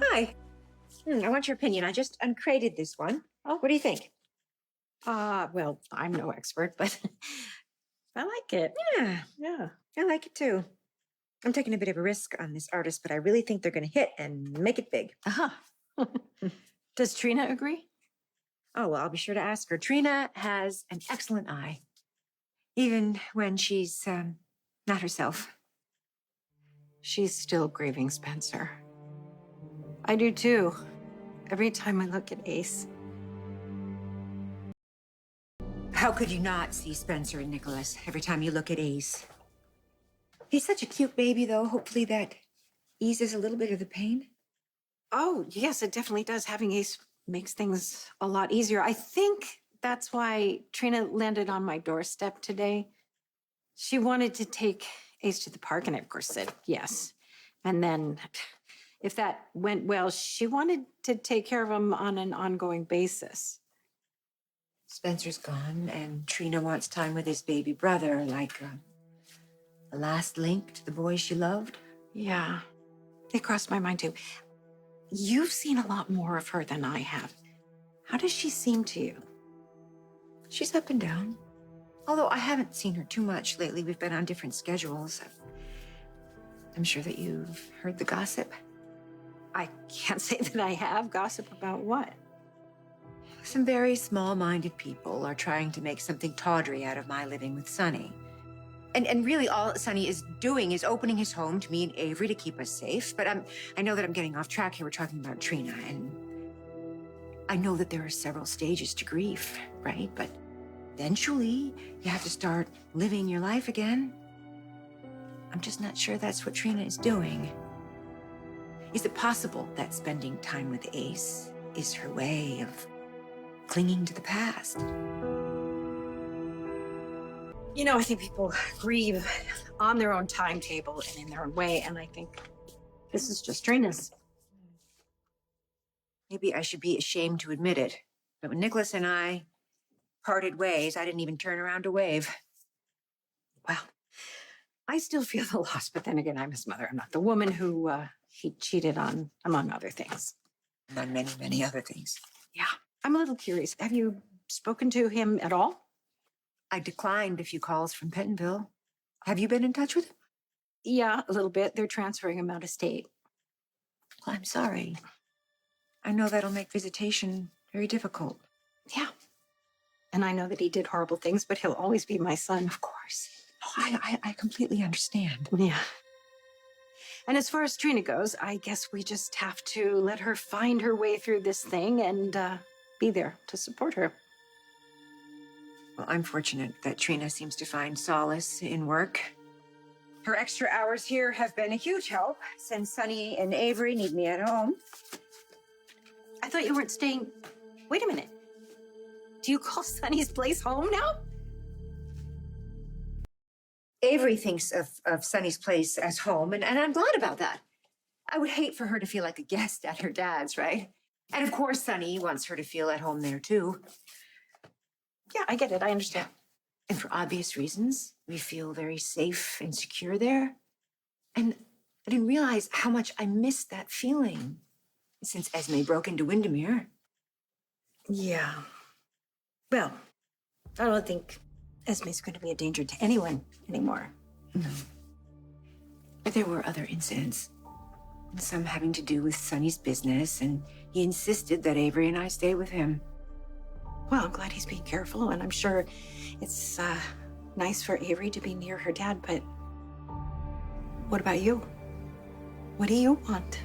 Hi. I want your opinion. I just uncrated this one. Oh. What do you think? Well, I'm no expert, but I like it. Yeah, I like it too. I'm taking a bit of a risk on this artist, but I really think they're going to hit and make it big. Uh-huh. Does Trina agree? Oh, well, I'll be sure to ask her. Trina has an excellent eye, even when she's not herself. She's still grieving Spencer. I do too. Every time I look at Ace. How could you not see Spencer and Nicholas every time you look at Ace? He's such a cute baby, though. Hopefully that eases a little bit of the pain. Oh, yes, it definitely does. Having Ace makes things a lot easier. I think that's why Trina landed on my doorstep today. She wanted to take Ace to the park, and I, of course, said yes. And then, if that went well, she wanted to take care of him on an ongoing basis. Spencer's gone, and Trina wants time with his baby brother, like a last link to the boy she loved. Yeah, it crossed my mind too. You've seen a lot more of her than I have. How does she seem to you? She's up and down. Although I haven't seen her too much lately. We've been on different schedules. I'm sure that you've heard the gossip. I can't say that I have. Gossip about what? Some very small-minded people are trying to make something tawdry out of my living with Sonny. And really all Sonny is doing is opening his home to me and Avery to keep us safe. But I know that I'm getting off track here. We're talking about Trina, and I know that there are several stages to grief, right? But eventually you have to start living your life again. I'm just not sure that's what Trina is doing. Is it possible that spending time with Ace is her way of clinging to the past? You know, I think people grieve on their own timetable and in their own way, and I think this is just Trina's. Maybe I should be ashamed to admit it, but when Nicholas and I parted ways, I didn't even turn around to wave. Well, I still feel the loss, but then again, I'm his mother. I'm not the woman who he cheated on, among other things. Among many, many other things. Yeah, I'm a little curious. Have you spoken to him at all? I declined a few calls from Pentonville. Have you been in touch with him? Yeah, a little bit. They're transferring him out of state. Well, I'm sorry. I know that'll make visitation very difficult. Yeah. And I know that he did horrible things, but he'll always be my son. Of course. Oh, I completely understand. Yeah. And as far as Trina goes, I guess we just have to let her find her way through this thing and be there to support her. Well, I'm fortunate that Trina seems to find solace in work. Her extra hours here have been a huge help since Sonny and Avery need me at home. I thought you weren't staying... Wait a minute. Do you call Sonny's place home now? Avery thinks of Sonny's place as home, and I'm glad about that. I would hate for her to feel like a guest at her dad's, right? And of course, Sonny wants her to feel at home there, too. Yeah, I get it. I understand. And for obvious reasons, we feel very safe and secure there. And I didn't realize how much I missed that feeling since Esme broke into Windermere. Yeah. Well, I don't think Esme's going to be a danger to anyone anymore. No. But there were other incidents, some having to do with Sonny's business, and he insisted that Avery and I stay with him. Well, I'm glad he's being careful, and I'm sure it's nice for Avery to be near her dad, but what about you? What do you want?